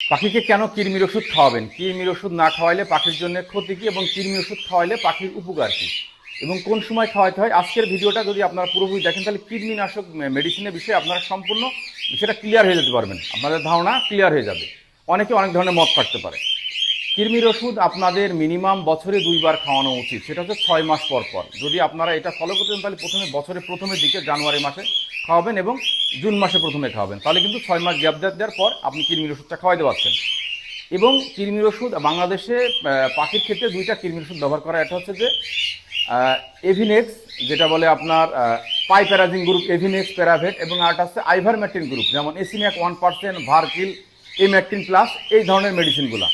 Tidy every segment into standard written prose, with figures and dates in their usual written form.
পাখিকে কেন কৃমির ওষুধ খাওয়াবেন, কৃমির ওষুধ না খাওয়াইলে পাখির জন্য ক্ষতি কি এবং কৃমির ওষুধ খাওয়াইলে পাখির উপকার কি এবং কোন সময় খাওয়াইতে হয়, আজকের ভিডিওটা যদি আপনারা পুরোপুরি দেখেন তাহলে কৃমিনাশক মেডিসিনের বিষয়ে আপনারা সম্পূর্ণ বিষয়টা ক্লিয়ার হয়ে যেতে পারবেন, আপনাদের ধারণা ক্লিয়ার হয়ে যাবে। অনেকে অনেক ধরনের মত থাকতে পারে। কৃমির ওষুধ আপনাদের মিনিমাম বছরে 2 বার খাওয়ানো উচিত, সেটা হচ্ছে 6 মাস পর পর। যদি আপনারা এটা ফলো করতেন তাহলে প্রথমে বছরের প্রথমের দিকে জানুয়ারি মাসে খাওয়াবেন এবং জুন মাসে প্রথমে খাওয়াবেন, তাহলে কিন্তু 6 মাস গ্যাপ দেওয়ার পর আপনি কৃমির ওষুধটা খাওয়াইতে পারছেন। এবং কৃমির ওষুধ বাংলাদেশে পাখির ক্ষেত্রে 2টা কৃমির ওষুধ ব্যবহার করা, এটা হচ্ছে যে এভিনেক্স, যেটা বলে আপনার পাইপ্যারাজিন গ্রুপ, এভিনেক্স, প্যারাভেট, এবং আরেকটা হচ্ছে আইভারমেকটিন গ্রুপ, যেমন এসিম্যাক 1%, ভারকিল, এম্যাকটিন প্লাস, এই ধরনের মেডিসিনগুলো।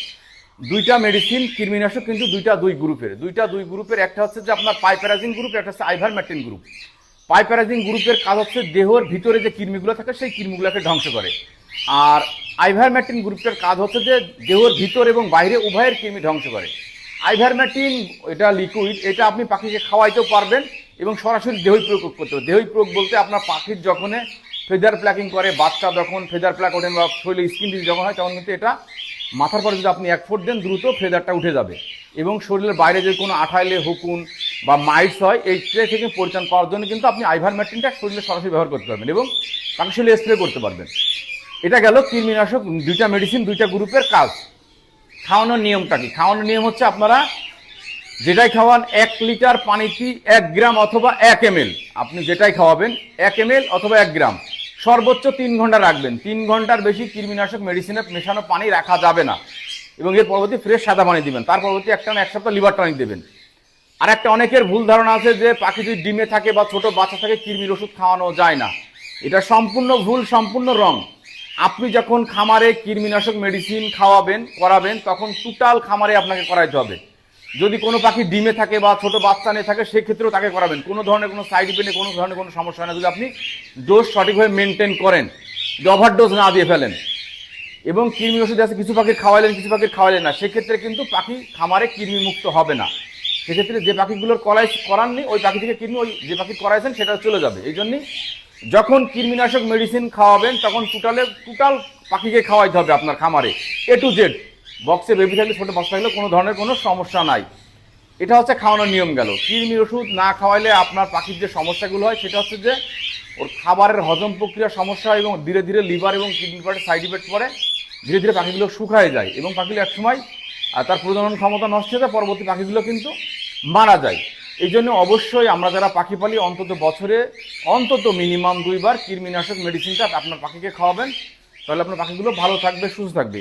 2টা মেডিসিন কৃমিনাশক কিন্তু 2টা 2 গ্রুপের। একটা হচ্ছে যে আপনার পাইপ্যারাজিন গ্রুপ, একটা হচ্ছে আইভারমেকটিন গ্রুপ। পাইপ্যারাজিন গ্রুপের কাজ হচ্ছে দেহের ভিতরে যে কৃমিগুলো থাকে সেই কৃমিগুলোকে ধ্বংস করে, আর আইভারমেকটিন গ্রুপের কাজ হচ্ছে যে দেহের ভিতর এবং বাইরে উভয়ের কৃমি ধ্বংস করে। আইভারমেকটিন এটা লিকুইড, এটা আপনি পাখিকে খাওয়াইতেও পারবেন এবং সরাসরি দেহই প্রয়োগ করতে হবে। দেহই প্রয়োগ বলতে আপনার পাখির যখন ফেদার প্ল্যাকিং করে, বাচ্চা যখন ফেদার প্ল্যাক ওঠেন বা শরীরে স্কিন ডিজিজ যখন হয়, তখন কিন্তু এটা মাথার পরে যদি আপনি 1 ফুট দেন দ্রুত ফেদারটা উঠে যাবে। এবং শরীরের বাইরে যদি কোনো আঠাইলে, হুকুন বা মাইটস হয়, এই ট্রে থেকে পরিত্রাণ পাওয়ার জন্য কিন্তু আপনি আইভারমেকটিনটা শরীরে সরাসরি ব্যবহার করতে পারবেন এবং পাখি শরীরে স্প্রে করতে পারবেন। এটা গেল কৃমিনাশক 2টা মেডিসিন 2টা গ্রুপের কাজ। খাওয়ানোর নিয়মটা কি? খাওয়ানোর নিয়ম হচ্ছে আপনারা যেটাই খাওয়ান 1 লিটার পানিতে 1 গ্রাম অথবা 1 ml, আপনি যেটাই খাওয়াবেন 1 ml অথবা 1 গ্রাম সর্বোচ্চ 3 ঘন্টা রাখবেন। 3 ঘন্টার বেশি কৃমিনাশক মেডিসিনে মেশানো পানি রাখা যাবে না এবং এর পরবর্তী ফ্রেশ সাদা পানি দিবেন। তার পরবর্তী এক সপ্তাহ লিভার টনিক দেবেন। আর একটা অনেকের ভুল ধারণা আছে যে পাখি যদি ডিমে থাকে বা ছোট বাচ্চা থাকে কৃমির ওষুধ খাওয়ানো যায় না। এটা সম্পূর্ণ ভুল, সম্পূর্ণ রং। আপনি যখন খামারে কৃমিনাশক মেডিসিন করাবেন তখন টোটাল খামারে আপনাকে করাইতে হবে। যদি কোনো পাখি ডিমে থাকে বা ছোট বাচ্চা নিয়ে থাকে সেক্ষেত্রেও তাকে করাবেন, কোনো ধরনের কোনো সাইড ইফেক্টে কোনো ধরনের কোনো সমস্যা হয় না, যদি আপনি ডোজ সঠিকভাবে মেনটেন করেন, ওভারডোজ না দিয়ে ফেলেন। এবং কৃমি ওষুধ আছে কিছু পাখির খাওয়াইলেন, কিছু পাখির খাওয়াইলেন না, সেক্ষেত্রে কিন্তু পাখি খামারে কৃমি মুক্ত হবে না। সেক্ষেত্রে যে পাখিগুলোর করাননি ওই পাখি থেকে কৃমি, ওই যে পাখি করাইছেন সেটা চলে যাবে। এই জন্যই যখন কৃমিনাশক মেডিসিন খাওয়াবেন তখন টোটাল পাখিকে খাওয়াইতে হবে আপনার খামারে, A to Z। বক্সে বেবি থাকলে, ছোটো বাচ্চা থাকলে কোনো ধরনের কোনো সমস্যা নাই। এটা হচ্ছে খাওয়ানোর নিয়ম গেল। কৃমির ওষুধ না খাওয়াইলে আপনার পাখির যে সমস্যাগুলো হয় সেটা হচ্ছে যে ওর খাবারের হজম প্রক্রিয়ার সমস্যা হয় এবং ধীরে ধীরে লিভার এবং কিডনি পার্টের সাইড ইফেক্ট পড়ে, ধীরে ধীরে পাখিগুলো শুকায় যায় এবং পাখিগুলো একসময় তার প্রজনন ক্ষমতা নষ্ট হয়ে যায়, পরবর্তী পাখিগুলো কিন্তু মারা যায়। এই জন্য অবশ্যই আমরা যারা পাখি পালি অন্তত বছরে মিনিমাম 2 বার কৃমিনাশক মেডিসিনটা আপনার পাখিকে খাওয়াবেন, তাহলে আপনার পাখিগুলো ভালো থাকবে, সুস্থ থাকবে।